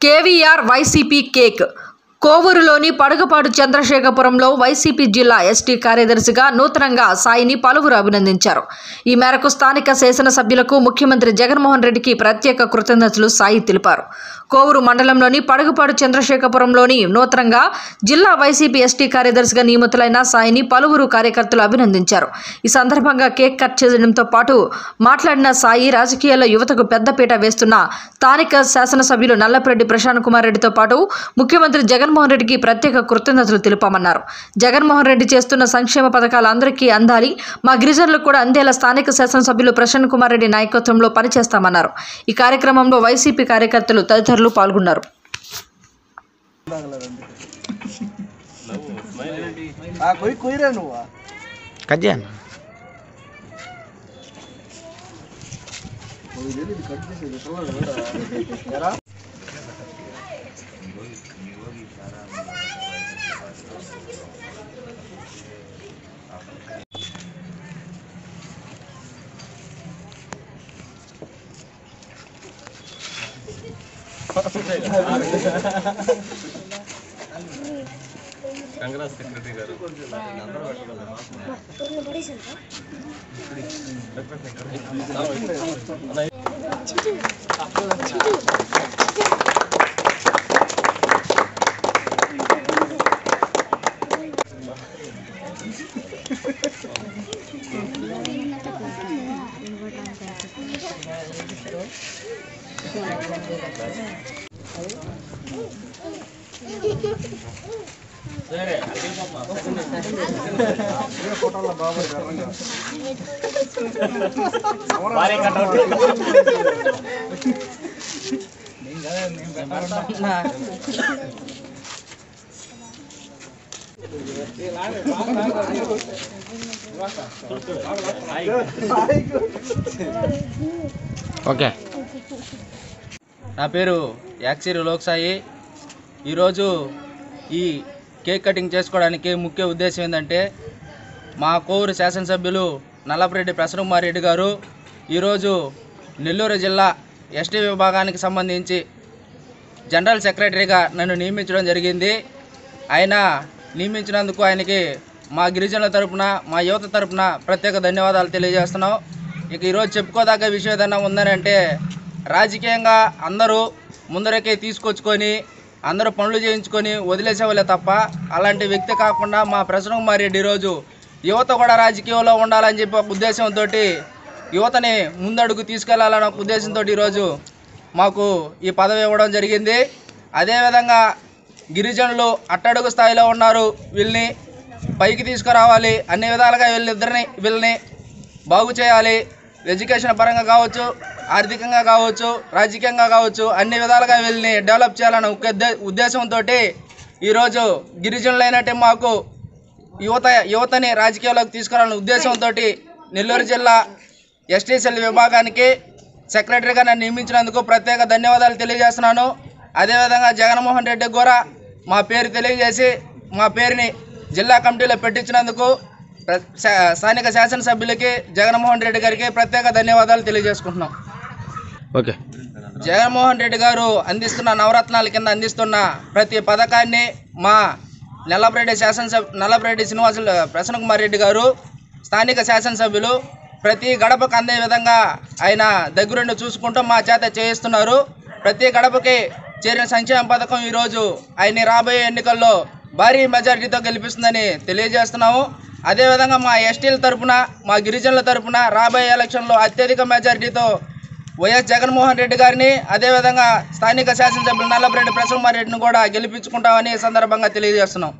KVR YCP cake కోవూరులోని పడగపాడు చంద్రశేఖరపురంలో YCP జిల్లా ST కార్యదర్శిగా నూతనంగా సాయిని పలువురు అభినందించారు. ఈ మేరకు స్థానిక శాసనసభ్యులకు ముఖ్యమంత్రి జగన్మోహన్ రెడ్డికి ప్రత్యేక కృతజ్ఞతలు సాయి తెలిపారు. కోవూరు మండలంలోని పడగపాడు చంద్రశేఖరపురంలోని నూతనంగా జిల్లా వైసీపీ ఎస్టీ కార్యదర్శిగా నియమితులైన సాయిని పలువురు కార్యకర్తలు అభినందించారు. ఈ సందర్భంగా కేక్ కట్ చేయడంతో పాటు మాట్లాడిన సాయి రాజకీయాల్లో యువతకు పెద్దపీట వేస్తున్న స్థానిక శాసనసభ్యులు నల్లపరెడ్డి ప్రశాంత్ కుమార్ రెడ్డితో పాటు ముఖ్యమంత్రి జగన్మోహన్ రెడ్డికి ప్రత్యేక కృతజ్ఞతలు తెలిపామన్నారు. జగన్మోహన్ రెడ్డి చేస్తున్న సంక్షేమ పథకాలు అందరికీ అందాలి, మా గిరిజనులకు కూడా అందేలా స్థానిక శాసనసభ్యులు ప్రశాంత్ కుమార్ రెడ్డి నాయకత్వంలో పనిచేస్తామన్నారు. ఈ కార్యక్రమంలో వైసీపీ కార్యకర్తలు తదితరులు పాల్గొన్నారు. కాంగ్రెస్ సెక్రటరీ గారు ఓకే. నా పేరు యాక్సిరి లోక్సాయి. ఈరోజు ఈ కేక్ కటింగ్ చేసుకోవడానికి ముఖ్య ఉద్దేశం ఏంటంటే మా కోవూరు శాసనసభ్యులు నల్లపరెడ్డి ప్రశాంత్ కుమార్ రెడ్డి గారు ఈరోజు నెల్లూరు జిల్లా ఎస్టీ విభాగానికి సంబంధించి జనరల్ సెక్రటరీగా నన్ను నియమించడం జరిగింది. ఆయన నియమించినందుకు ఆయనకి మా గిరిజనుల తరపున, మా యువత తరపున ప్రత్యేక ధన్యవాదాలు తెలియజేస్తున్నాం. ఇక ఈరోజు చెప్పుకోదగ్గ విషయం ఏదన్నా ఉందనంటే రాజకీయంగా అందరూ ముందరకే తీసుకొచ్చుకొని అందరూ పనులు చేయించుకొని వదిలేసేవాళ్ళే తప్ప అలాంటి వ్యక్తి కాకుండా మా ప్రశాంత్ కుమార్ రెడ్డి ఈరోజు యువత కూడా రాజకీయంలో ఉండాలని చెప్పి ఒక ఉద్దేశంతో యువతని ముందడుగు తీసుకెళ్లాలన్న ఒక ఉద్దేశంతో ఈరోజు మాకు ఈ పదవి ఇవ్వడం జరిగింది. అదేవిధంగా గిరిజనులు అట్టడుగు స్థాయిలో ఉన్నారు, వీళ్ళని పైకి తీసుకురావాలి, అన్ని విధాలుగా వీళ్ళని బాగు చేయాలి. ఎడ్యుకేషన్ పరంగా కావచ్చు, ఆర్థికంగా కావచ్చు, రాజకీయంగా కావచ్చు, అన్ని విధాలుగా వీళ్ళని డెవలప్ చేయాలన్న ఉద్దేశంతో ఈరోజు గిరిజనులైనట్టే మాకు యువతని రాజకీయాల్లోకి తీసుకురావాలన్న ఉద్దేశంతో నెల్లూరు జిల్లా ఎస్టీ సెల్ విభాగానికి సెక్రటరీగా నన్ను నియమించినందుకు ప్రత్యేక ధన్యవాదాలు తెలియజేస్తున్నాను. అదేవిధంగా జగన్మోహన్ రెడ్డికి కూడా మా పేరు తెలియజేసి మా పేరుని జిల్లా కమిటీలో పెట్టించినందుకు స్థానిక శాసనసభ్యులకి జగన్మోహన్ రెడ్డి గారికి ప్రత్యేక ధన్యవాదాలు తెలియజేసుకుంటున్నాం. ఓకే. జగన్మోహన్ రెడ్డి గారు అందిస్తున్న నవరత్నాల కింద అందిస్తున్న ప్రతి పథకాన్ని మా నల్లపరెడ్డి శ్రీనివాసులు ప్రశాంత్ కుమార్ రెడ్డి గారు స్థానిక శాసనసభ్యులు ప్రతి గడపకు అందే విధంగా ఆయన దగ్గరుండి చూసుకుంటూ మా చేత చేయిస్తున్నారు. ప్రతి గడపకి చేరిన సంక్షేమ పథకం ఈరోజు ఆయన్ని రాబోయే ఎన్నికల్లో భారీ మెజారిటీతో గెలిపిస్తుందని తెలియజేస్తున్నాము. అదేవిధంగా మా ఎస్టీల తరపున, మా గిరిజనుల తరపున రాబోయే ఎలక్షన్లో అత్యధిక మెజారిటీతో వైఎస్ జగన్మోహన్ రెడ్డి గారిని, అదేవిధంగా స్థానిక శాసనసభ్యులు నల్లపరెడ్డి ప్రశాంత్ కుమార్ రెడ్డిని కూడా గెలిపించుకుంటామని సందర్భంగా తెలియజేస్తున్నాం.